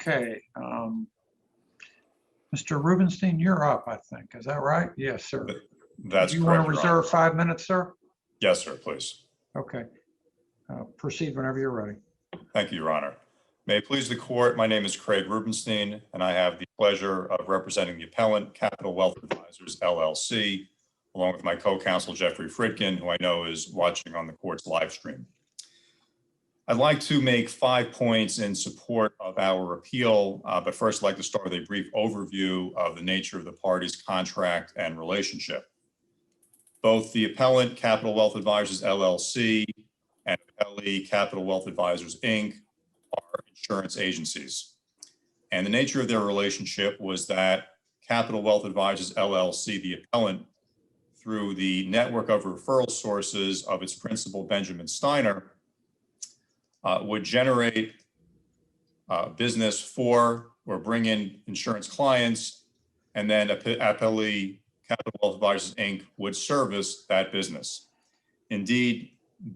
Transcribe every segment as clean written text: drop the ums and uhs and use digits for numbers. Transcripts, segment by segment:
Okay. Mr. Rubenstein, you're up, I think. Is that right? Yes, sir. That's You correct, want to Your Honor. reserve 5 minutes, sir? Yes, sir, please. Okay. Proceed whenever you're ready. Thank you, Your Honor. May it please the court, my name is Craig Rubenstein, and I have the pleasure of representing the appellant, Capital Wealth Advisors, LLC, along with my co-counsel, Jeffrey Fritkin, who I know is watching on the court's live stream. I'd like to make 5 points in support of our appeal, but first I'd like to start with a brief overview of the nature of the parties' contract and relationship. Both the appellant, Capital Wealth Advisors, LLC, and appellee, Capital Wealth Advisors, Inc., are insurance agencies. And the nature of their relationship was that Capital Wealth Advisors, LLC, the appellant, through the network of referral sources of its principal, Benjamin Steiner, would generate business for or bring in insurance clients, and then appellee, Capital Wealth Advisors, Inc., would service that business. Indeed,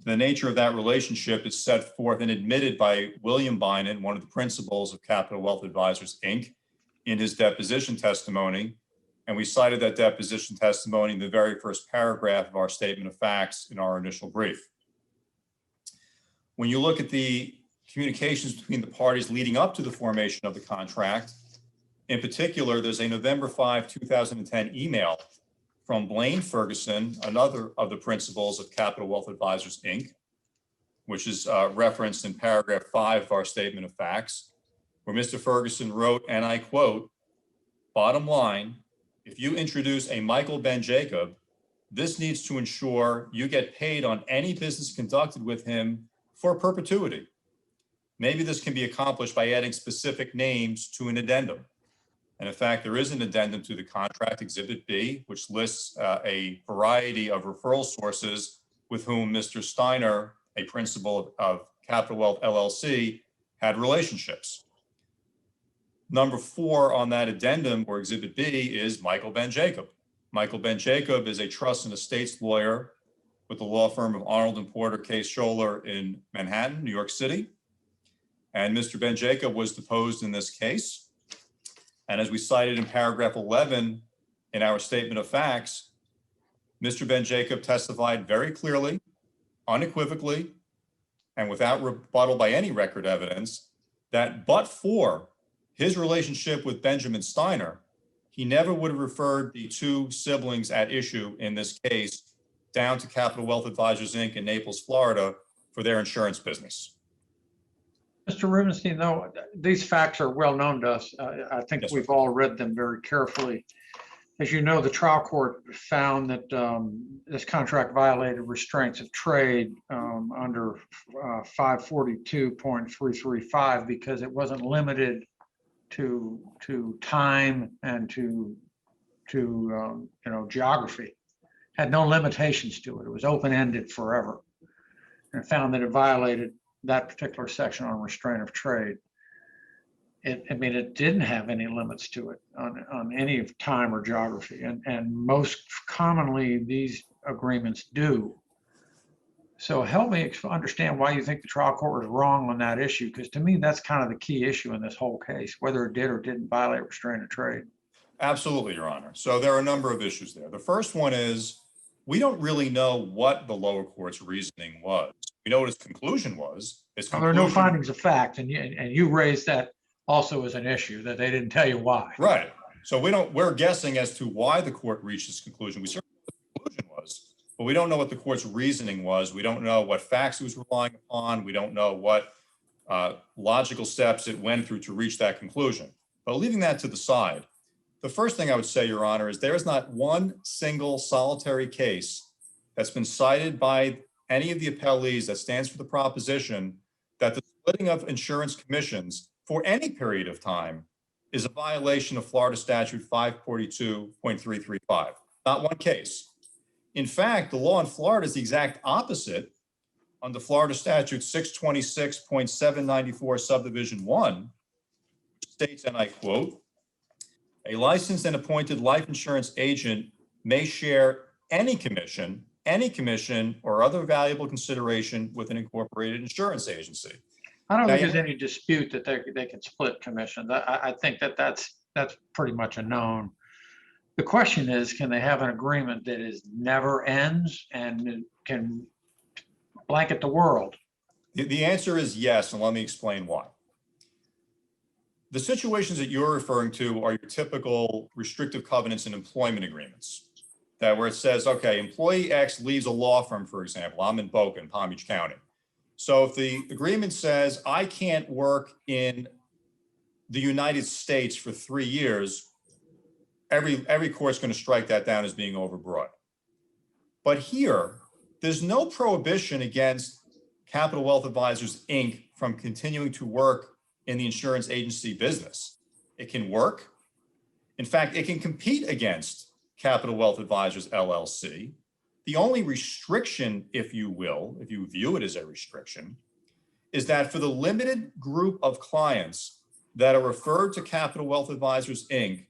the nature of that relationship is set forth and admitted by William Bynon, one of the principals of Capital Wealth Advisors, Inc., in his deposition testimony. And we cited that deposition testimony in the very first paragraph of our statement of facts in our initial brief. When you look at the communications between the parties leading up to the formation of the contract, in particular, there's a November 5, 2010 email from Blaine Ferguson, another of the principals of Capital Wealth Advisors, Inc., which is referenced in paragraph 5 of our statement of facts, where Mr. Ferguson wrote, and I quote, "Bottom line, if you introduce a Michael Ben Jacob, this needs to ensure you get paid on any business conducted with him for perpetuity. Maybe this can be accomplished by adding specific names to an addendum." And in fact, there is an addendum to the contract, Exhibit B, which lists a variety of referral sources with whom Mr. Steiner, a principal of Capital Wealth LLC, had relationships. Number 4 on that addendum, or Exhibit B, is Michael Ben Jacob. Michael Ben Jacob is a trust and estates lawyer with the law firm of Arnold and Porter Case Scholler in Manhattan, New York City. And Mr. Ben Jacob was deposed in this case. And as we cited in paragraph 11 in our statement of facts, Mr. Ben Jacob testified very clearly, unequivocally, and without rebuttal by any record evidence, that but for his relationship with Benjamin Steiner, he never would have referred the 2 siblings at issue in this case down to Capital Wealth Advisors, Inc. in Naples, Florida, for their insurance business. Mr. Rubenstein, though, these facts are well known to us. I think Yes, we've sir. all read them very carefully. As you know, the trial court found that this contract violated restraints of trade under 542.335 because it wasn't limited to time and to geography. Had no limitations to it. It was open-ended forever, and found that it violated that particular section on restraint of trade. It didn't have any limits to it on any time or geography, and most commonly these agreements do. So help me understand why you think the trial court was wrong on that issue, because to me that's kind of the key issue in this whole case, whether it did or didn't violate restraint of trade. Absolutely, Your Honor. So there are a number of issues there. The first one is we don't really know what the lower court's reasoning was. We know what its conclusion was. There are no findings of fact, and you raised that also as an issue, that they didn't tell you why. Right. So we're guessing as to why the court reached this conclusion. We certainly know what the conclusion was, but we don't know what the court's reasoning was. We don't know what facts it was relying upon. We don't know what logical steps it went through to reach that conclusion. But leaving that to the side, the first thing I would say, Your Honor, is there is not one single solitary case that's been cited by any of the appellees that stands for the proposition that the splitting of insurance commissions for any period of time is a violation of Florida Statute 542.335. Not one case. In fact, the law in Florida is the exact opposite. Under Florida Statute 626.794 subdivision 1, which states, and I quote, "A licensed and appointed life insurance agent may share any commission or other valuable consideration with an incorporated insurance agency." I don't Now, think there's any dispute that they can split commissions. I think that's pretty much a known. The question is, can they have an agreement that is never ends and can blanket the world? The answer is yes, and let me explain why. The situations that you're referring to are your typical restrictive covenants and employment agreements, that where it says, okay, employee X leaves a law firm, for example. I'm in Boca in Palm Beach County. So if the agreement says I can't work in the United States for 3 years, every court's going to strike that down as being overbroad. But here, there's no prohibition against Capital Wealth Advisors, Inc. from continuing to work in the insurance agency business. It can work. In fact, it can compete against Capital Wealth Advisors, LLC. The only restriction, if you will, if you view it as a restriction, is that for the limited group of clients that are referred to Capital Wealth Advisors, Inc.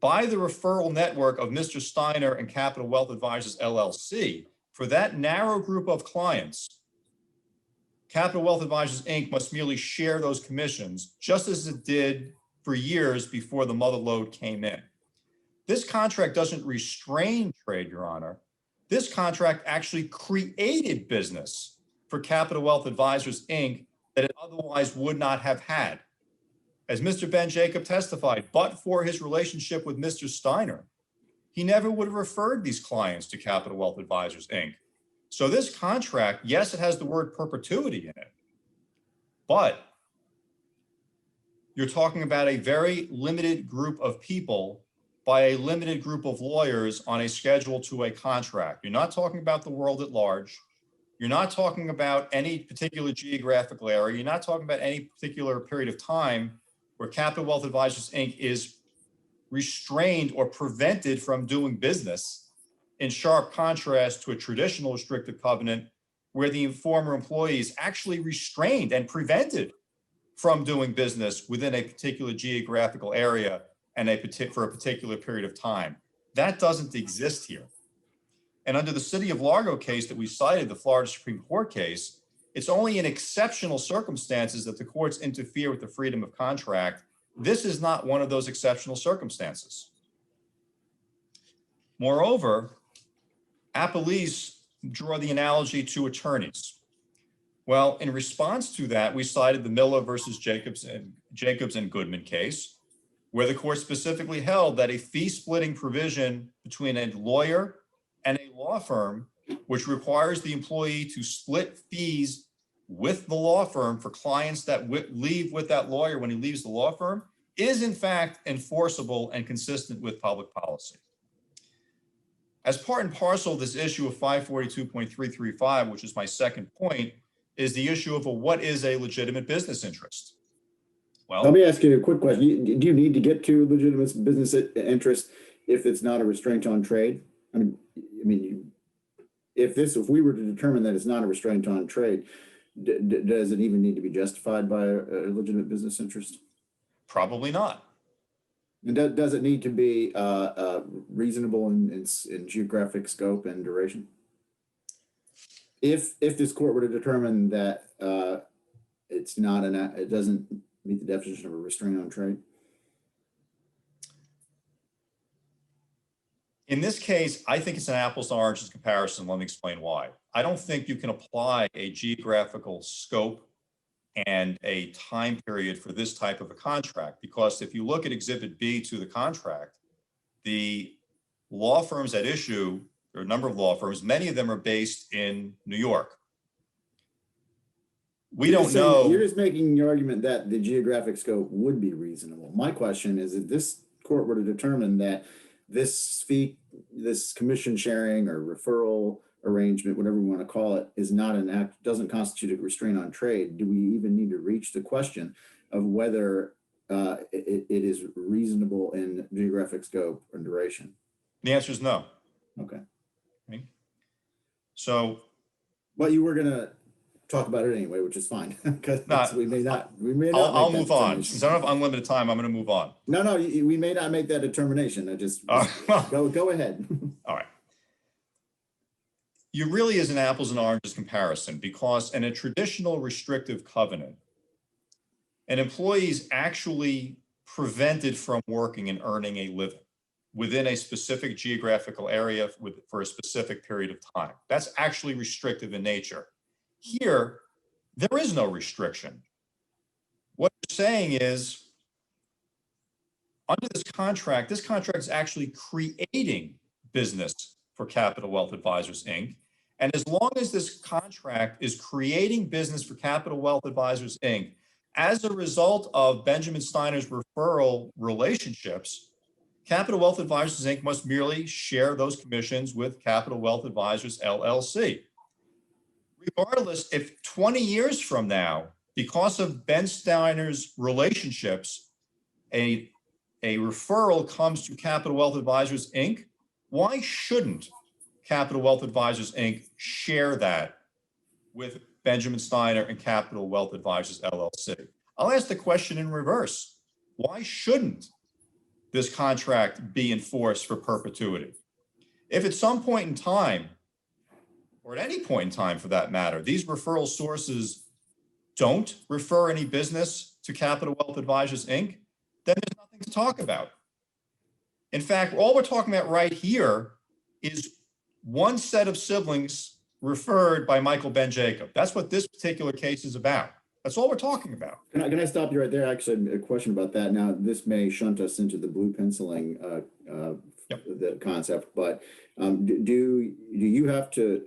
by the referral network of Mr. Steiner and Capital Wealth Advisors, LLC, for that narrow group of clients, Capital Wealth Advisors, Inc. must merely share those commissions, just as it did for years before the mother lode came in. This contract doesn't restrain trade, Your Honor. This contract actually created business for Capital Wealth Advisors, Inc. that it otherwise would not have had. As Mr. Ben Jacob testified, but for his relationship with Mr. Steiner, he never would have referred these clients to Capital Wealth Advisors, Inc. So this contract, yes, it has the word perpetuity in it, but you're talking about a very limited group of people by a limited group of lawyers on a schedule to a contract. You're not talking about the world at large. You're not talking about any particular geographical area. You're not talking about any particular period of time where Capital Wealth Advisors, Inc. is restrained or prevented from doing business, in sharp contrast to a traditional restrictive covenant where the former employee is actually restrained and prevented from doing business within a particular geographical area and for a particular period of time. That doesn't exist here. And under the City of Largo case that we cited, the Florida Supreme Court case, it's only in exceptional circumstances that the courts interfere with the freedom of contract. This is not one of those exceptional circumstances. Moreover, appellees draw the analogy to attorneys. Well, in response to that, we cited the Miller versus Jacobs and Goodman case, where the court specifically held that a fee-splitting provision between a lawyer and a law firm, which requires the employee to split fees with the law firm for clients that leave with that lawyer when he leaves the law firm, is in fact enforceable and consistent with public policy. As part and parcel of this issue of 542.335, which is my second point, is the issue of what is a legitimate business interest? Well, let me ask you a quick question. Do you need to get to legitimate business interest if it's not a restraint on trade? I mean, if we were to determine that it's not a restraint on trade, does it even need to be justified by a legitimate business interest? Probably not. And does it need to be reasonable in geographic scope and duration? If this court were to determine that it's not it doesn't meet the definition of a restraint on trade? In this case, I think it's an apples to oranges comparison. Let me explain why. I don't think you can apply a geographical scope and a time period for this type of a contract, because if you look at Exhibit B to the contract, the law firms at issue, there are a number of law firms, many of them are based in New York. We don't know. You're just making your argument that the geographic scope would be reasonable. My question is, if this court were to determine that this fee, this commission sharing or referral arrangement, whatever we want to call it, is not an act, doesn't constitute a restraint on trade, do we even need to reach the question of whether it is reasonable in geographic scope or duration? The answer is no. Okay. So, but you were going to talk about it anyway, which is fine, because we may not. I'll move on. Since I don't have unlimited time, I'm going to move on. No, we may not make that determination. I just go ahead. All right. You really is an apples and oranges comparison, because in a traditional restrictive covenant, an employee is actually prevented from working and earning a living within a specific geographical area for a specific period of time. That's actually restrictive in nature. Here, there is no restriction. What you're saying is, under this contract is actually creating business for Capital Wealth Advisors, Inc. And as long as this contract is creating business for Capital Wealth Advisors, Inc., as a result of Benjamin Steiner's referral relationships, Capital Wealth Advisors, Inc. must merely share those commissions with Capital Wealth Advisors, LLC. Regardless, if 20 years from now, because of Ben Steiner's relationships, a referral comes to Capital Wealth Advisors, Inc., why shouldn't Capital Wealth Advisors, Inc. share that with Benjamin Steiner and Capital Wealth Advisors, LLC? I'll ask the question in reverse. Why shouldn't this contract be enforced for perpetuity? If at some point in time, or at any point in time for that matter, these referral sources don't refer any business to Capital Wealth Advisors, Inc., then there's nothing to talk about. In fact, all we're talking about right here is one set of siblings referred by Michael Ben Jacob. That's what this particular case is about. That's all we're talking about. Can I stop you right there? Actually, a question about that. Now, this may shunt us into the blue penciling the concept, but do you have to?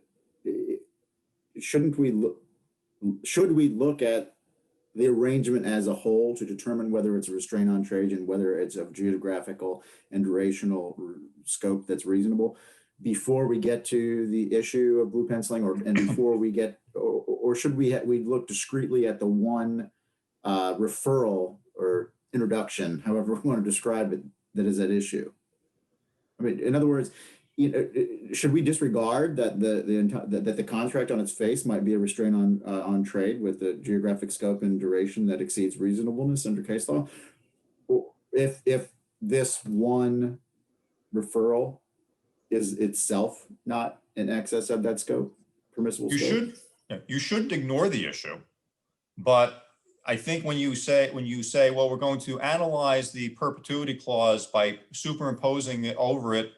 Should we look at the arrangement as a whole to determine whether it's a restraint on trade and whether it's of geographical and durational scope that's reasonable before we get to the issue of blue penciling, and before we get, or should we look discreetly at the one referral or introduction, however we want to describe it, that is at issue? I mean, in other words, should we disregard that the contract on its face might be a restraint on trade with the geographic scope and duration that exceeds reasonableness under case law? Or if this one referral is itself not in excess of that scope, permissible scope? You shouldn't ignore the issue, but I think when you say, well, we're going to analyze the perpetuity clause by superimposing it over it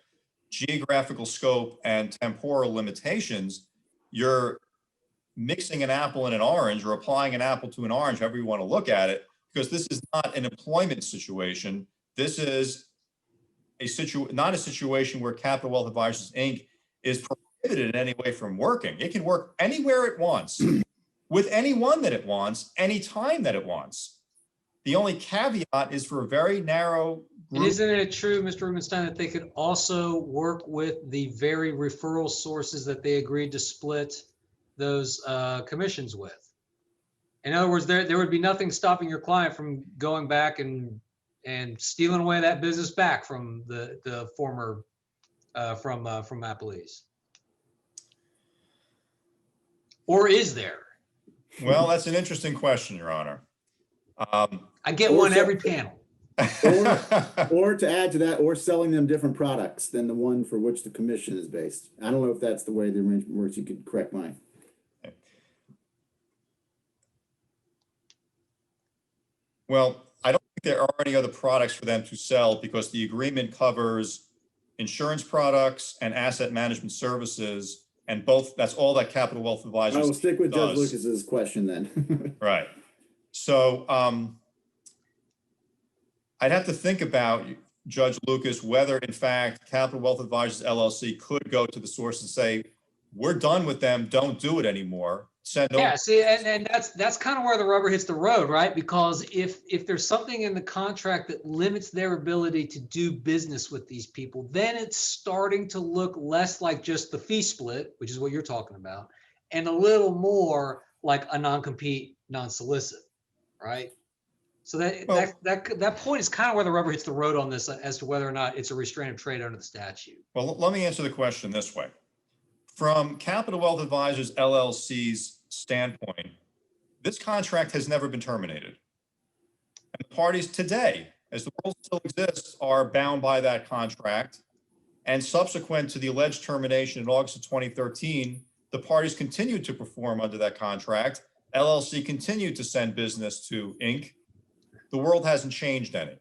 geographical scope and temporal limitations, you're mixing an apple and an orange, or applying an apple to an orange, however you want to look at it, because this is not an employment situation. This is not a situation where Capital Wealth Advisors, Inc. is prohibited in any way from working. It can work anywhere it wants, with anyone that it wants, anytime that it wants. The only caveat is for a very narrow group. And isn't it true, Mr. Rubenstein, that they could also work with the very referral sources that they agreed to split those commissions with? In other words, there would be nothing stopping your client from going back and stealing away that business back from the former from Applebee's. Or is there? Well, that's an interesting question, Your Honor. I get one every panel. Or to add to that, or selling them different products than the one for which the commission is based. I don't know if that's the way the arrangement works. You could correct mine. Well, I don't think there are any other products for them to sell, because the agreement covers insurance products and asset management services, and that's all that Capital Wealth Advisors I will stick with Judge does. Lucas's question then. Right. So I'd have to think about, Judge Lucas, whether in fact Capital Wealth Advisors LLC could go to the source and say, we're done with them, don't do it anymore. Yeah, see, and that's kind of where the rubber hits the road, right? Because if there's something in the contract that limits their ability to do business with these people, then it's starting to look less like just the fee split, which is what you're talking about, and a little more like a non-compete, non-solicit, right? So that point is kind of where the rubber hits the road on this as to whether or not it's a restraint of trade under the statute. Well, let me answer the question this way. From Capital Wealth Advisors LLC's standpoint, this contract has never been terminated. And the parties today, as the world still exists, are bound by that contract. And subsequent to the alleged termination in August of 2013, the parties continued to perform under that contract. LLC continued to send business to Inc. the world hasn't changed any.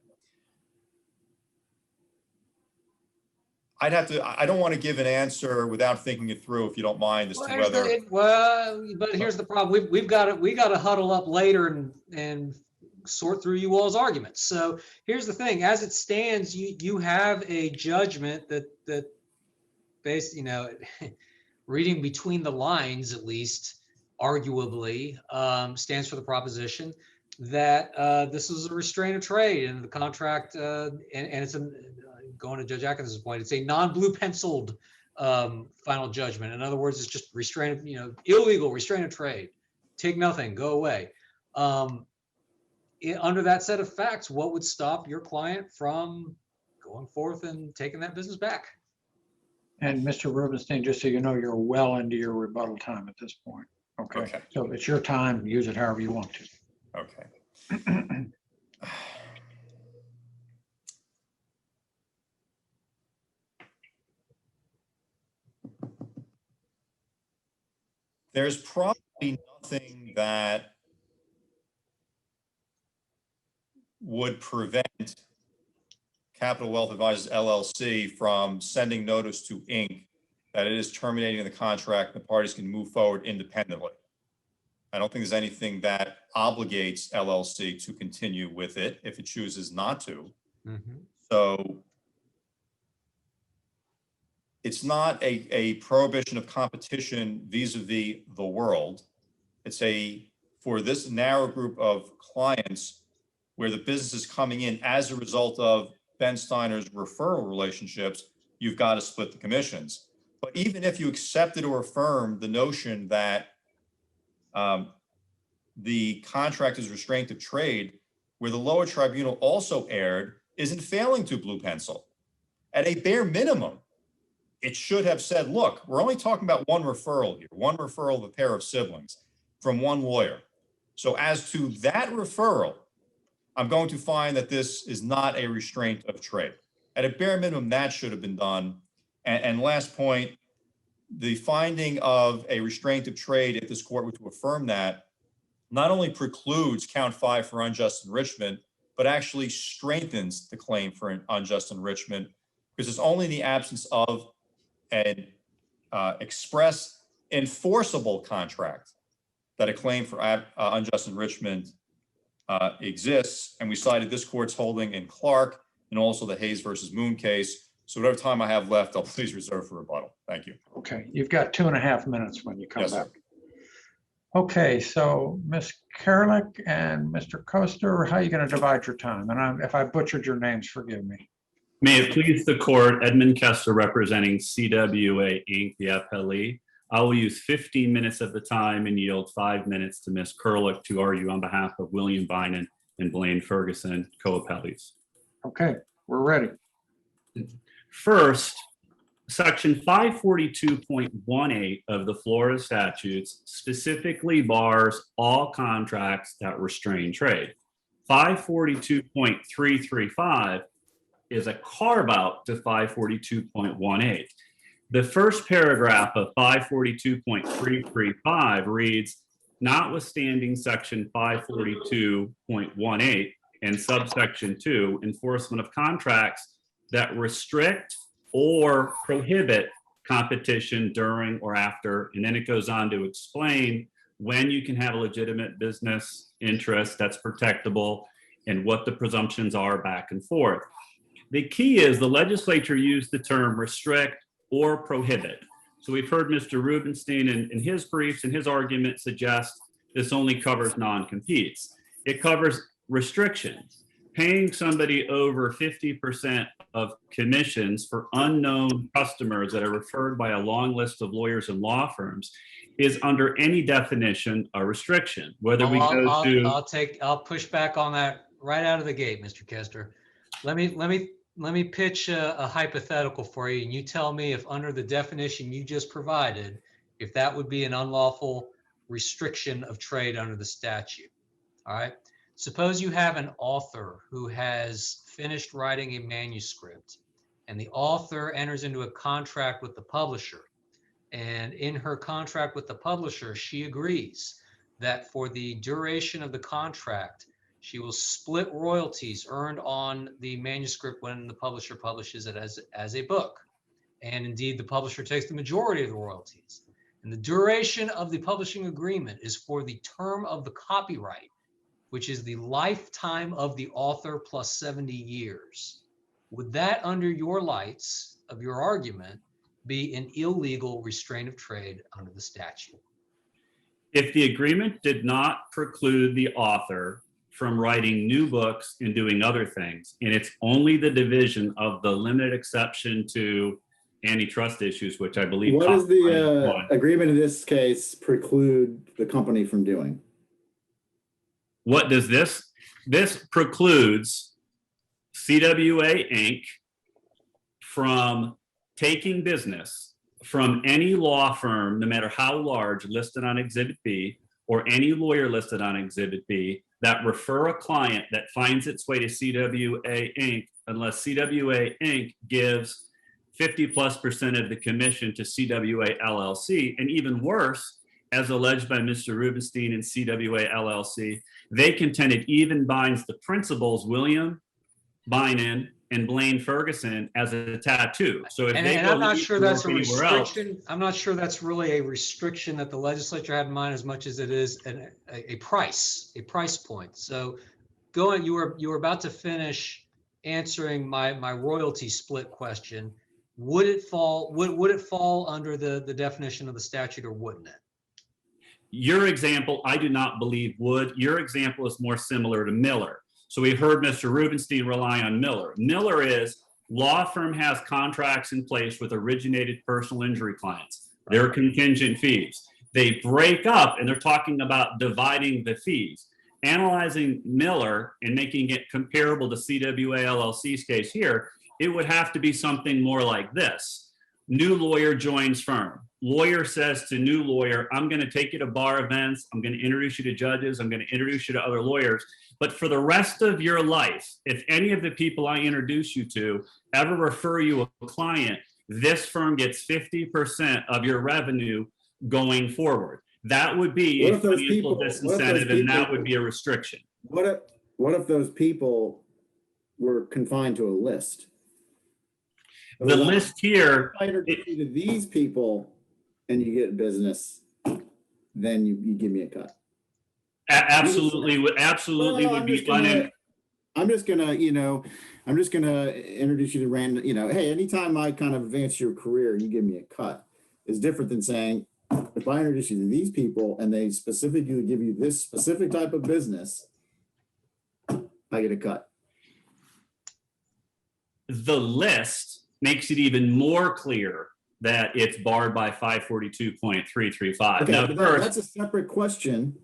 I don't want to give an answer without thinking it through, if you don't mind, as to whether. But here's the problem. We got to huddle up later and sort through you all's arguments. So here's the thing: as it stands, you have a judgment that based, reading between the lines, at least arguably, stands for the proposition that this is a restraint of trade, and the contract, and it's going to Judge Atkins' point, it's a non-blue penciled final judgment. In other words, it's just restraint, illegal restraint of trade. Take nothing, go away. Under that set of facts, what would stop your client from going forth and taking that business back? And Mr. Rubenstein, just so you know, you're well into your rebuttal time at this point. Okay. So it's your time. Use it however you want to. Okay. There's probably nothing that would prevent Capital Wealth Advisors LLC from sending notice to Inc. that it is terminating the contract and the parties can move forward independently. I don't think there's anything that obligates LLC to continue with it if it chooses not to. Mm-hmm. So it's not a prohibition of competition vis-a-vis the world. It's for this narrow group of clients where the business is coming in as a result of Ben Steiner's referral relationships, you've got to split the commissions. But even if you accepted or affirmed the notion that the contract is restraint of trade, where the lower tribunal also erred, isn't failing to blue pencil. At a bare minimum, it should have said, look, we're only talking about one referral here, one referral of a pair of siblings from one lawyer. So as to that referral, I'm going to find that this is not a restraint of trade. At a bare minimum, that should have been done. And last point, the finding of a restraint of trade, if this court were to affirm that, not only precludes count 5 for unjust enrichment, but actually strengthens the claim for an unjust enrichment, because it's only in the absence of an express enforceable contract that a claim for unjust enrichment exists. And we cited this court's holding in Clark and also the Hayes versus Moon case. So whatever time I have left, I'll please reserve for rebuttal. Thank you. Okay, you've got 2.5 minutes when you come Yes, back. sir. Okay, so Ms. Karlik and Mr. Koster, how are you going to divide your time? And if I butchered your names, forgive me. May it please the court, Edmund Kester representing CWA Inc., the appellee. I will use 15 minutes of the time and yield 5 minutes to Ms. Kurlik to argue on behalf of William Bynum and Blaine Ferguson, co-appellees. Okay, we're ready. First, Section 542.18 of the Florida statutes specifically bars all contracts that restrain trade. 542.335 is a carve-out to 542.18. The first paragraph of 542.335 reads, notwithstanding Section 542.18 and subsection 2, enforcement of contracts that restrict or prohibit competition during or after, and then it goes on to explain when you can have a legitimate business interest that's protectable and what the presumptions are back and forth. The key is the legislature used the term restrict or prohibit. So we've heard Mr. Rubenstein in his briefs and his argument suggest this only covers non-competes. It covers restrictions. Paying somebody over 50% of commissions for unknown customers that are referred by a long list of lawyers and law firms is under any definition a restriction. Whether we go to, I'll push back on that right out of the gate, Mr. Kester. Let me pitch a hypothetical for you, and you tell me if under the definition you just provided, if that would be an unlawful restriction of trade under the statute. All right. Suppose you have an author who has finished writing a manuscript, and the author enters into a contract with the publisher. And in her contract with the publisher, she agrees that for the duration of the contract, She will split royalties earned on the manuscript when the publisher publishes it as a book. And indeed, the publisher takes the majority of the royalties. And the duration of the publishing agreement is for the term of the copyright, which is the lifetime of the author plus 70 years. Would that, under your lights of your argument, be an illegal restraint of trade under the statute? If the agreement did not preclude the author from writing new books and doing other things, and it's only the division of the limited exception to antitrust issues, which I believe. What does the agreement in this case preclude the company from doing? What does this precludes CWA Inc. from taking business from any law firm, no matter how large, listed on Exhibit B, or any lawyer listed on Exhibit B, that refer a client that finds its way to CWA Inc. unless CWA Inc. gives 50+% of the commission to CWA LLC. And even worse, as alleged by Mr. Rubenstein and CWA LLC, they contended even binds the principals, William Bynon and Blaine Ferguson, as a tattoo. So if they I'm not sure that's a anywhere else, restriction. I'm not sure that's really a restriction that the legislature had in mind as much as it is a price point. So you were about to finish answering my royalty split question. Would it fall under the definition of the statute, or wouldn't it? your example, I do not believe would. Your example is more similar to Miller. So we heard Mr. Rubenstein rely on Miller. Miller is law firm has contracts in place with originated personal injury clients. They're contingent fees. They break up and they're talking about dividing the fees. Analyzing Miller and making it comparable to CWA LLC's case here, it would have to be something more like this. New lawyer joins firm. Lawyer says to new lawyer, I'm going to take you to bar events. I'm going to introduce you to judges. I'm going to introduce you to other lawyers. But for the rest of your life, if any of the people I introduce you to ever refer you a client, this firm gets 50% of your revenue going forward. That would be a financial disincentive, and that would be a restriction. What if those people were confined to a list? The list here, to these people, and you get business, then you give me a cut. absolutely would be fun. I'm just gonna introduce you to random, hey, anytime I kind of advance your career, you give me a cut. Is different than saying, if I introduce you to these people and they specifically give you this specific type of business, I get a cut. The list makes it even more clear that it's barred by 542.335. Okay, Now, that's a separate question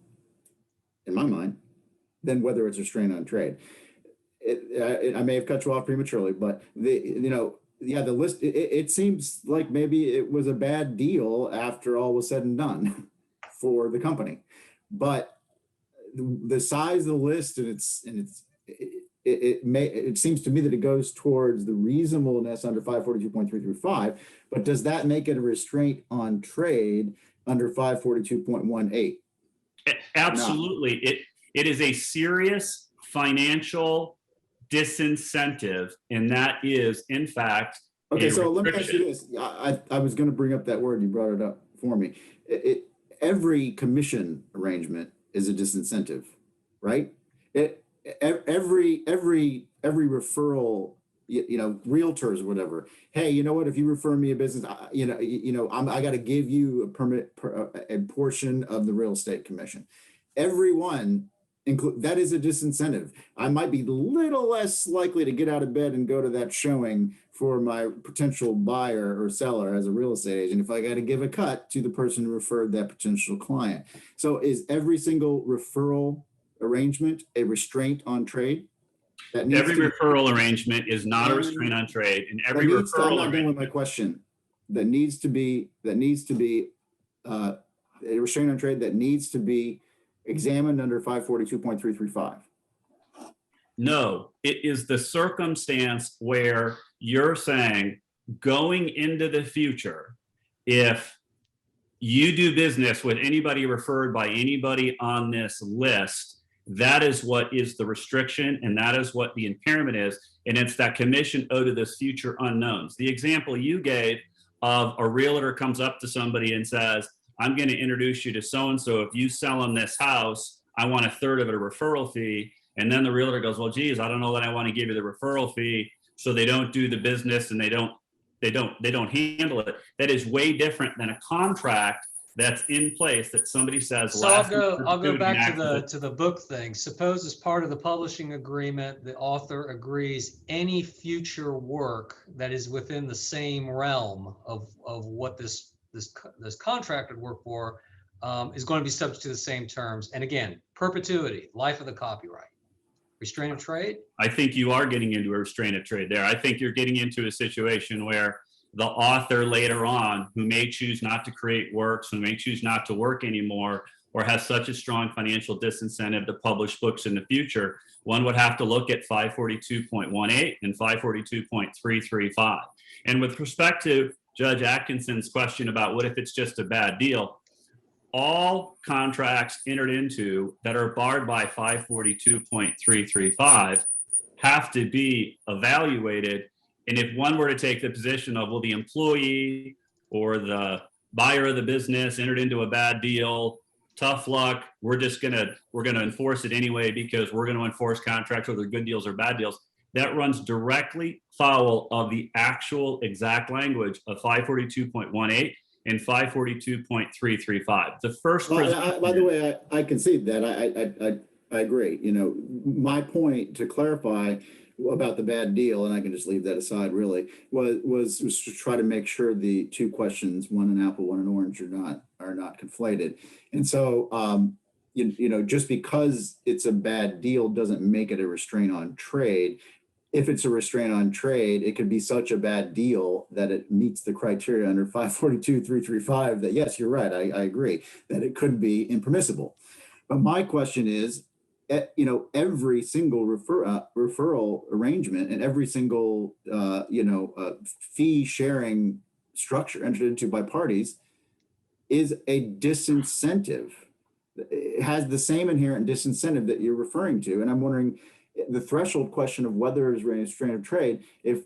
in my mind than whether it's a restraint on trade. I may have cut you off prematurely, but the list, it seems like maybe it was a bad deal after all was said and done for the company. But the size of the list it seems to me that it goes towards the reasonableness under 542.335, but does that make it a restraint on trade under 542.18? Absolutely. No. It is a serious financial disincentive, and that is, in fact, okay. So let me ask you this. I was going to bring up that word. You brought it up for me. Every commission arrangement is a disincentive, right? Every referral, realtors or whatever. Hey, you know what? If you refer me a business, I got to give you a permit, a portion of the real estate commission. Everyone, that is a disincentive. I might be a little less likely to get out of bed and go to that showing for my potential buyer or seller as a real estate agent if I got to give a cut to the person who referred that potential client. So is every single referral arrangement a restraint on trade? Every referral arrangement is not a restraint on trade, and every referral. I'm not done with my question. That needs to be a restraint on trade that needs to be examined under 542.335. No, it is the circumstance where you're saying going into the future, if you do business with anybody referred by anybody on this list, That is what is the restriction, and that is what the impairment is. And it's that commission owed to those future unknowns. The example you gave of a realtor comes up to somebody and says, I'm going to introduce you to so-and-so. If you sell them this house, I want a third of it a referral fee. And then the realtor goes, well, geez, I don't know that I want to give you the referral fee. So they don't do the business and they don't handle it. That is way different than a contract that's in place that somebody says. So I'll go back to the book thing. Suppose as part of the publishing agreement, the author agrees any future work that is within the same realm of what this contract would work for is going to be subject to the same terms. And again, perpetuity, life of the copyright. Restraint of trade? I think you are getting into a restraint of trade there. I think you're getting into a situation where the author later on, who may choose not to create works, who may choose not to work anymore, or has such a strong financial disincentive to publish books in the future, one would have to look at 542.18 and 542.335. And with respect to Judge Atkinson's question about what if it's just a bad deal, all contracts entered into that are barred by 542.335 have to be evaluated. And if one were to take the position of, well, the employee or the buyer of the business entered into a bad deal, tough luck, we're going to enforce it anyway because we're going to enforce contracts whether good deals or bad deals, that runs directly foul of the actual exact language of 542.18 and 542.335. The first. By the way, I concede that. I agree. You know, my point to clarify about the bad deal, and I can just leave that aside really, was to try to make sure the two questions, one an apple, one an orange, are not conflated. And so you know, just because it's a bad deal doesn't make it a restraint on trade. If it's a restraint on trade, it could be such a bad deal that it meets the criteria under 542.335 that, yes, you're right, I agree, that it could be impermissible. But my question is, you know, every single referral arrangement and every single, fee sharing structure entered into by parties is a disincentive. It has the same inherent disincentive that you're referring to. And I'm wondering, the threshold question of whether it's restraint of trade, if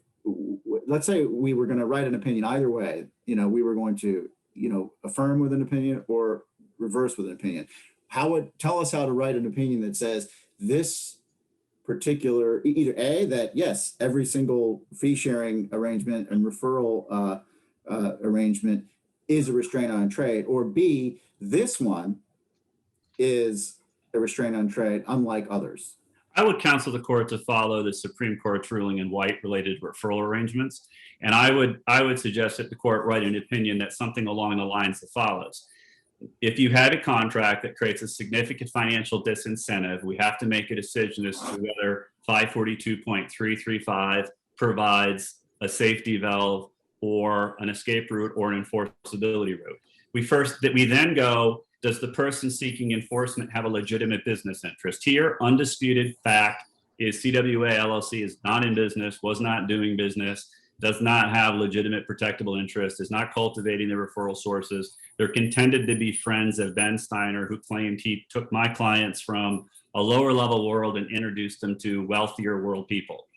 let's say we were going to write an opinion either way, you know, we were going to, you know, affirm with an opinion or reverse with an opinion. Tell us how to write an opinion that says this particular, either A, that yes, every single fee sharing arrangement and referral arrangement is a restraint on trade, or B, this one is a restraint on trade, unlike others. I would counsel the court to follow the Supreme Court's ruling in White related to referral arrangements. And I would suggest that the court write an opinion that's something along the lines that follows. If you had a contract that creates a significant financial disincentive, we have to make a decision as to whether 542.335 provides a safety valve or an escape route or an enforceability route. We then go, does the person seeking enforcement have a legitimate business interest? Here, undisputed fact is CWA LLC is not in business, was not doing business, does not have legitimate protectable interest, is not cultivating the referral sources. They're contended to be friends of Ben Steiner, who claimed he took my clients from a lower level world and introduced them to wealthier world people.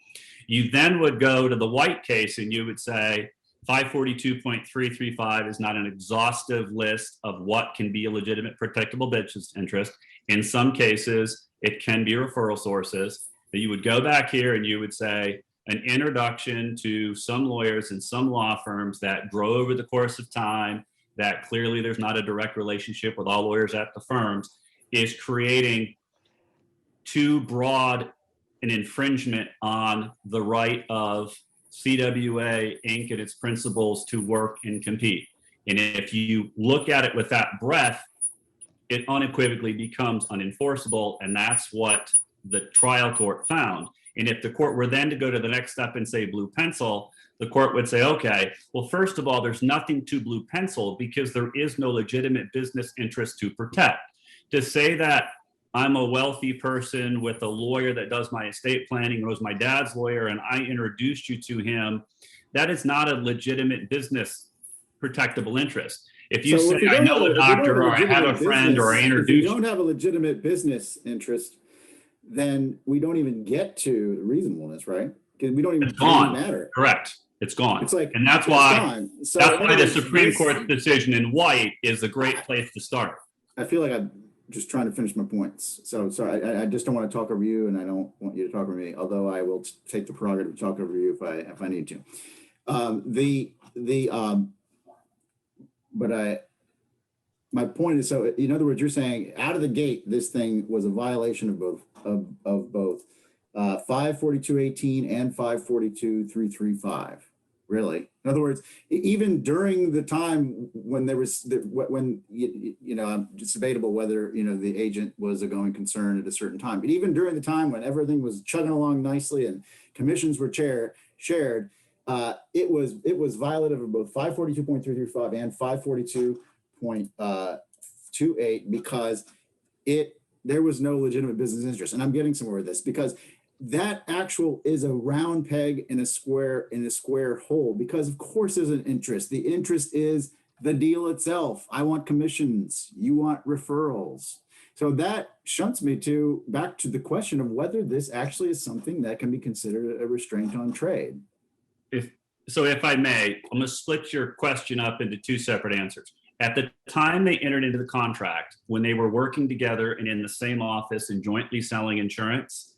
You then would go to the White case and you would say, 542.335 is not an exhaustive list of what can be a legitimate protectable business interest. In some cases, it can be referral sources. But you would go back here and you would say an introduction to some lawyers and some law firms that grow over the course of time, that clearly there's not a direct relationship with all lawyers at the firms, is creating too broad an infringement on the right of CWA Inc. and its principles to work and compete. And if you look at it with that breadth, it unequivocally becomes unenforceable. And that's what the trial court found. And if the court were then to go to the next step and say blue pencil, the court would say, okay, well, first of all, there's nothing to blue pencil because there is no legitimate business interest to protect. To say that I'm a wealthy person with a lawyer that does my estate planning, was my dad's lawyer, and I introduced you to him, that is not a legitimate business protectable interest. If you say, I know a doctor, or I have a friend, or I introduced you. If you don't have a legitimate business interest, then we don't even get to reasonableness, right? Because we don't even It's gone. matter. Correct. It's gone. It's like, And that's it's why, gone. So that's in why other the words, Supreme this- Court's decision in White is a great place to start. I feel like I'm just trying to finish my points. So sorry, I just don't want to talk over you, and I don't want you to talk over me. Although I will take the prerogative to talk over you if I need to. My point is, so in other words, you're saying out of the gate, this thing was a violation of both 542.18 and 542.335. Really? In other words, even during the time when there was, it's debatable whether, the agent was a going concern at a certain time. But even during the time when everything was chugging along nicely and commissions were shared, it was violative of both 542.335 and 542.28 because there was no legitimate business interest. And I'm getting somewhere with this because that actual is a round peg in a square hole, because of course there's an interest. The interest is the deal itself. I want commissions, you want referrals. So that shunts me back to the question of whether this actually is something that can be considered a restraint on trade. If I may, I'm going to split your question up into two separate answers. At the time they entered into the contract, when they were working together and in the same office and jointly selling insurance,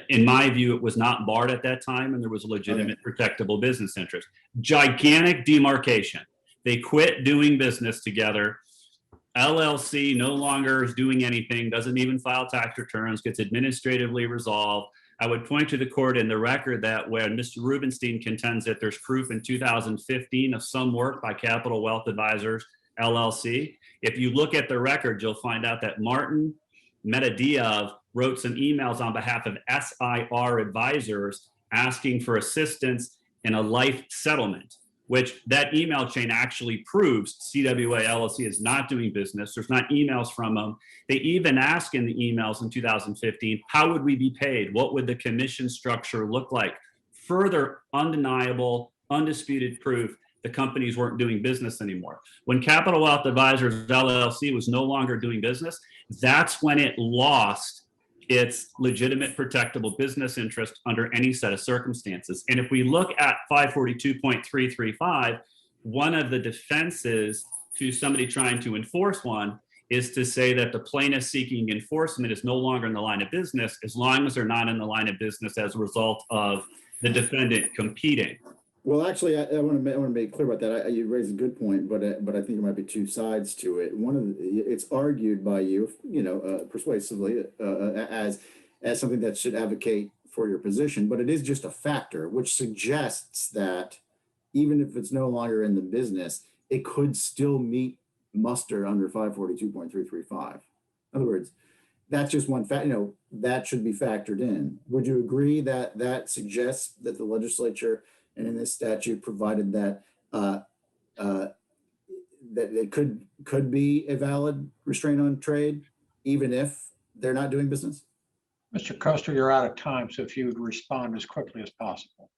in my view, it was not barred at that time, and there was a legitimate protectable business interest. Gigantic demarcation. They quit doing business together. LLC no longer is doing anything, doesn't even file tax returns, gets administratively resolved. I would point to the court in the record that when Mr. Rubenstein contends that there's proof in 2015 of some work by Capital Wealth Advisors, LLC, if you look at the record, you'll find out that Martin Medadiov wrote some emails on behalf of SIR advisors asking for assistance in a life settlement, which that email chain actually proves CWA LLC is not doing business. There's not emails from them. They even ask in the emails in 2015, how would we be paid? What would the commission structure look like? Further undeniable, undisputed proof the companies weren't doing business anymore. When Capital Wealth Advisors LLC was no longer doing business, that's when it lost its legitimate protectable business interest under any set of circumstances. And if we look at 542.335, one of the defenses to somebody trying to enforce one is to say that the plaintiff seeking enforcement is no longer in the line of business as long as they're not in the line of business as a result of the defendant competing. Well, actually, I want to make clear about that. You raised a good point, but I think there might be two sides to it. It's argued by you, persuasively as something that should advocate for your position, but it is just a factor, which suggests that even if it's no longer in the business, it could still meet muster under 542.335. In other words, that's just one fact. That should be factored in. Would you agree that that suggests that the legislature and in this statute provided that that it could be a valid restraint on trade, even if they're not doing business? Mr. Coaster, you're out of time, so if you would respond as quickly as possible.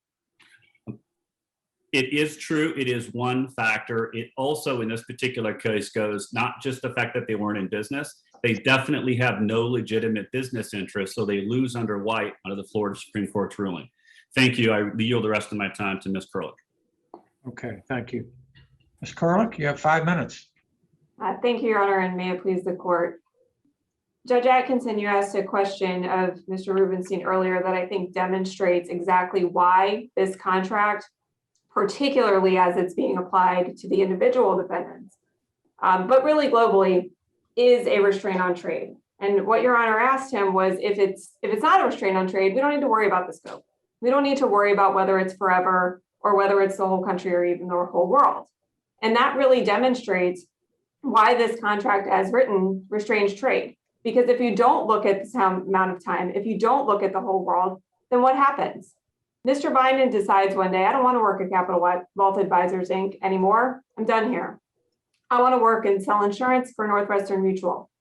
It is true. It is one factor. It also, in this particular case, goes not just the fact that they weren't in business. They definitely have no legitimate business interest, so they lose under White under the Florida Supreme Court's ruling. Thank you. I yield the rest of my time to Ms. Kurlik. Okay, thank you. Ms. Kurlik, you have 5 minutes. Thank you, Your Honor, and may it please the court. Judge Atkinson, you asked a question of Mr. Rubenstein earlier that I think demonstrates exactly why this contract, particularly as it's being applied to the individual defendants, but really globally, is a restraint on trade. And what Your Honor asked him was, if it's not a restraint on trade, we don't need to worry about the scope. We don't need to worry about whether it's forever or whether it's the whole country or even the whole world. And that really demonstrates why this contract as written restrains trade. Because if you don't look at the amount of time, if you don't look at the whole world, then what happens? Mr. Biden decides one day, I don't want to work at Capital Wealth Advisors, Inc. anymore. I'm done here. I want to work and sell insurance for Northwestern Mutual.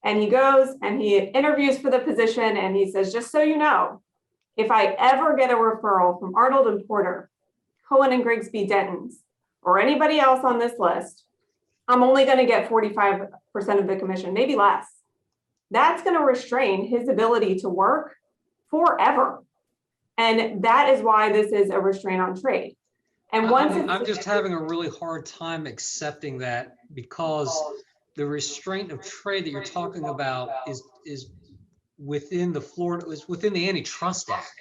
And he goes and he interviews for the position and he says, just so you know, if I ever get a referral from Arnold and Porter, Cohen and Grigsby Dentons, or anybody else on this list, I'm only going to get 45% of the commission, maybe less. that's going to restrain his ability to work forever. And that is why this is a restraint on trade. And once I'm just having a really hard time accepting that, because the restraint of trade that you're talking about is within within the Antitrust Act.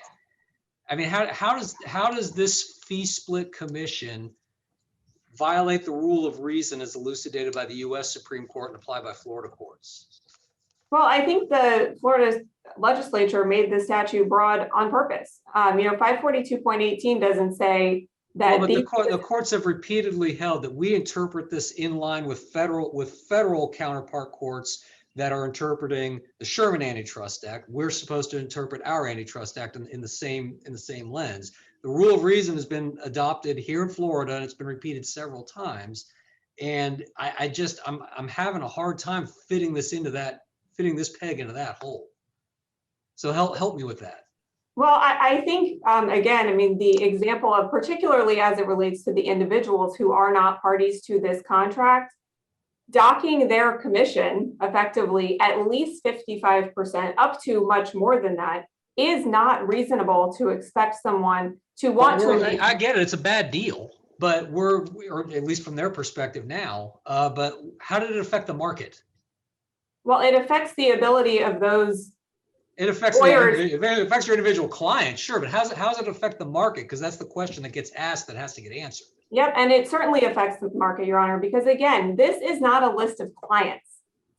I mean, how does this fee split commission violate the rule of reason as elucidated by the US Supreme Court and applied by Florida courts? Well, I think the Florida legislature made the statute broad on purpose. 542.18 doesn't say that. Well, but the courts have repeatedly held that we interpret this in line with federal counterpart courts that are interpreting the Sherman Antitrust Act. We're supposed to interpret our Antitrust Act in the same lens. The rule of reason has been adopted here in Florida, and it's been repeated several times. And I'm having a hard time fitting this peg into that hole. So help me with that. Well, I think, again, I mean, the example of, particularly as it relates to the individuals who are not parties to this contract, docking their commission effectively at least 55%, up to much more than that, is not reasonable to expect someone to want to. I get it. It's a bad deal, but or at least from their perspective now. But how did it affect the market? Well, it affects the ability of those. It affects lawyers. it affects your individual client, sure, but how does it affect the market? Because that's the question that gets asked that has to get answered. Yep, and it certainly affects the market, Your Honor, because again, this is not a list of clients.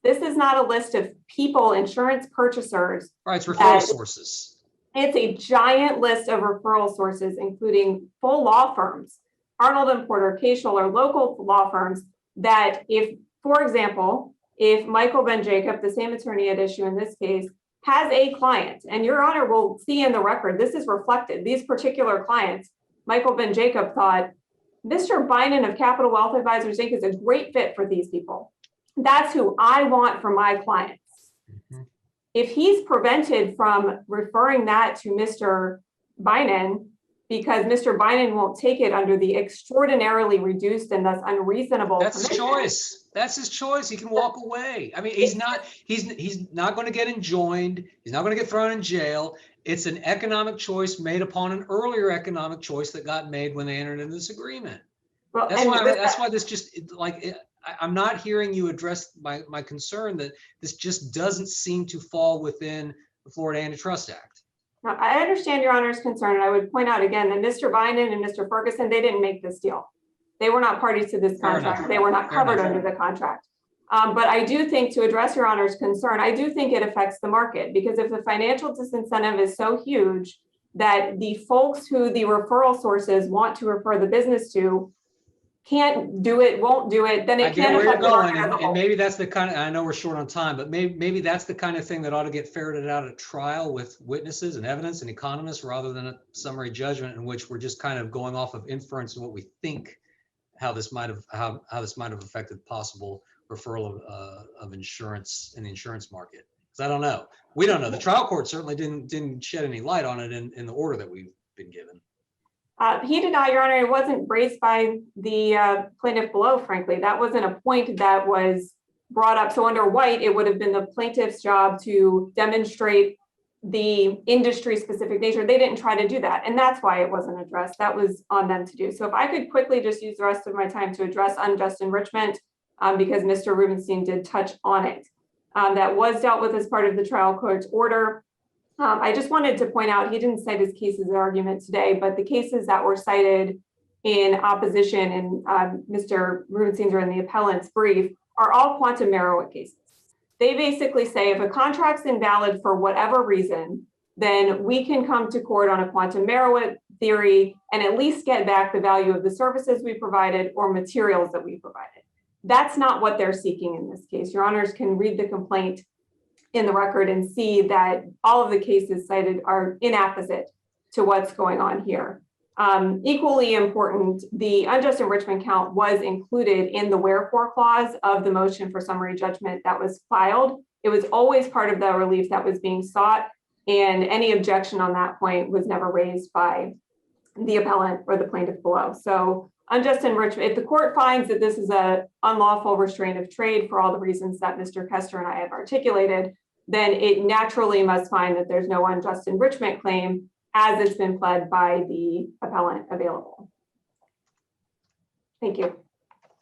This is not a list of people, insurance purchasers. Right, it's referral sources. It's a giant list of referral sources, including full law firms, Arnold and Porter, Cashel, or local law firms that if, for example, if Michael Ben Jacob, the same attorney at issue in this case, has a client, and Your Honor will see in the record, this is reflected, these particular clients, Michael Ben Jacob thought, Mr. Bynum of Capital Wealth Advisors, Inc. is a great fit for these people. That's who I want for my clients. Mm-hmm. If he's prevented from referring that to Mr. Bynum because Mr. Bynum won't take it under the extraordinarily reduced and thus unreasonable. That's his choice. That's his choice. He can walk away. I mean, he's not going to get enjoined. He's not going to get thrown in jail. It's an economic choice made upon an earlier economic choice that got made when they entered into this agreement. Well, that's why this just I'm not hearing you address my concern that this just doesn't seem to fall within the Florida Antitrust Act. Now, I understand Your Honor's concern, and I would point out again that Mr. Bynum and Mr. Ferguson, they didn't make this deal. They were not parties to this contract. They were not covered under the contract. But I do think, to address Your Honor's concern, I do think it affects the market, because if the financial disincentive is so huge that the folks who the referral sources want to refer the business to can't do it, won't do it, then it can affect the market as a whole. And maybe that's the kind of, I know we're short on time, but maybe that's the kind of thing that ought to get ferreted out at trial with witnesses and evidence and economists, rather than a summary judgment in which we're just kind of going off of inference and what we think how this might have affected possible referral of insurance in the insurance market. Because I don't know. We don't know. The trial court certainly didn't shed any light on it in the order that we've been given. He did not, Your Honor. It wasn't raised by the plaintiff below, frankly. That wasn't a point that was brought up. So under White, it would have been the plaintiff's job to demonstrate the industry-specific nature. They didn't try to do that, and that's why it wasn't addressed. That was on them to do. So if I could quickly just use the rest of my time to address unjust enrichment, because Mr. Rubenstein did touch on it. That was dealt with as part of the trial court's order. I just wanted to point out, he didn't cite his cases in argument today, but the cases that were cited in opposition in Mr. Rubenstein's or in the appellant's brief are all quantum merit cases. They basically say if a contract's invalid for whatever reason, then we can come to court on a quantum merit theory and at least get back the value of the services we provided or materials that we provided. That's not what they're seeking in this case. Your Honors can read the complaint in the record and see that all of the cases cited are inapposite to what's going on here. Equally important, the unjust enrichment count was included in the wherefore clause of the motion for summary judgment that was filed. It was always part of the relief that was being sought, and any objection on that point was never raised by the appellant or the plaintiff below. So unjust enrichment, if the court finds that this is an unlawful restraint of trade for all the reasons that Mr. Kester and I have articulated, then it naturally must find that there's no unjust enrichment claim as it's been pled by the appellant available. Thank you.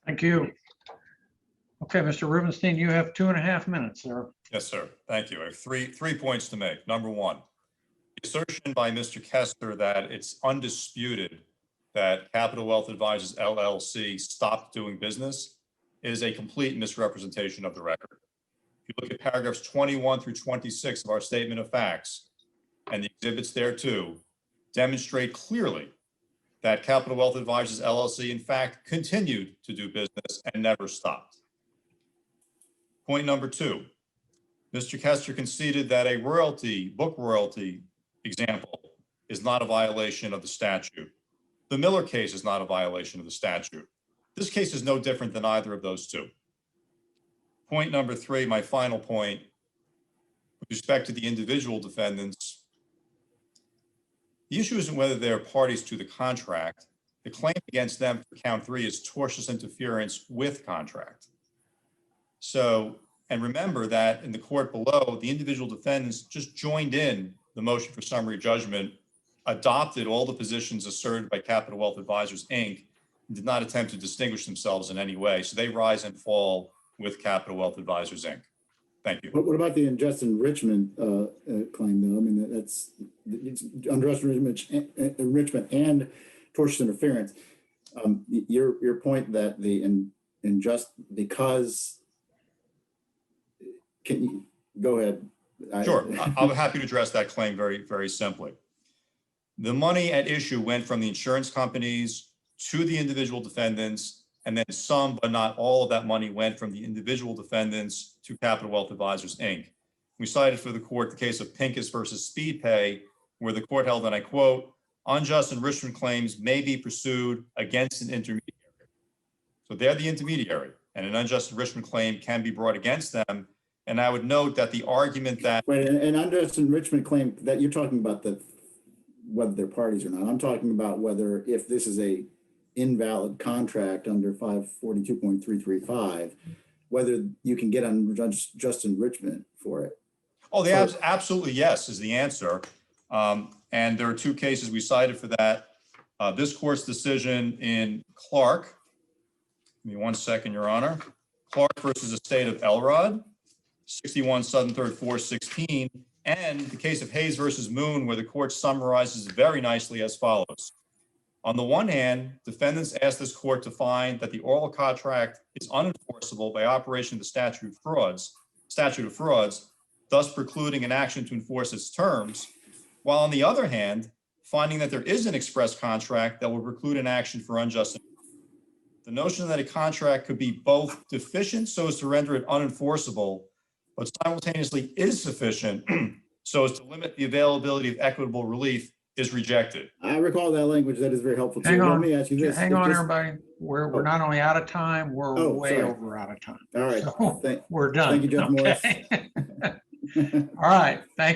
Thank you. Okay, Mr. Rubenstein, you have 2.5 minutes, sir. Yes, sir. Thank you. I have three points to make. Number one, the assertion by Mr. Kester that it's undisputed that Capital Wealth Advisors LLC stopped doing business is a complete misrepresentation of the record. If you look at paragraphs 21 through 26 of our statement of facts, and the exhibits there too, demonstrate clearly that Capital Wealth Advisors LLC, in fact, continued to do business and never stopped. Point number two, Mr. Kester conceded that a book royalty example is not a violation of the statute. The Miller case is not a violation of the statute. This case is no different than either of those two. Point number three, my final point, with respect to the individual defendants, the issue isn't whether they're parties to the contract. The claim against them for count 3 is tortious interference with contract. So, and remember that in the court below, the individual defendants just joined in the motion for summary judgment, adopted all the positions asserted by Capital Wealth Advisors, Inc., and did not attempt to distinguish themselves in any way. So they rise and fall with Capital Wealth Advisors, Inc. Thank you. But what about the unjust enrichment claim, though? I mean, it's unjust enrichment and tortious interference. Your point that the unjust, because, can you go ahead? Sure, I'm happy to address that claim very, very simply. The money at issue went from the insurance companies to the individual defendants, and then some, but not all of that money went from the individual defendants to Capital Wealth Advisors, Inc. We cited for the court the case of Pincus versus SpeedPay, where the court held, and I quote, unjust enrichment claims may be pursued against an intermediary. So they're the intermediary, and an unjust enrichment claim can be brought against them. And I would note that the argument that— Wait, an unjust enrichment claim, that you're talking about whether they're parties or not. I'm talking about whether, if this is a invalid contract under 542.335, whether you can get unjust enrichment for it. Oh, absolutely yes is the answer. And there are two cases we cited for that. This court's decision in Clark, give me 1 second, Your Honor. Clark versus the State of Elrod, 61 Southern 3rd 416, and the case of Hayes versus Moon, where the court summarizes very nicely as follows. On the one hand, defendants asked this court to find that the oral contract is unenforceable by operation of the statute of frauds, thus precluding an action to enforce its terms, while on the other hand, finding that there is an express contract that will preclude an action for unjust enrichment. The notion that a contract could be both deficient so as to render it unenforceable, but simultaneously is sufficient so as to limit the availability of equitable relief is rejected. I recall that language. That is very helpful. Hang on. Let me ask you this. Hang on, everybody. We're not only out of time, we're way sorry. over out of time. All right. So we're done. Thank you, Judge Morris. Okay. All right. Thank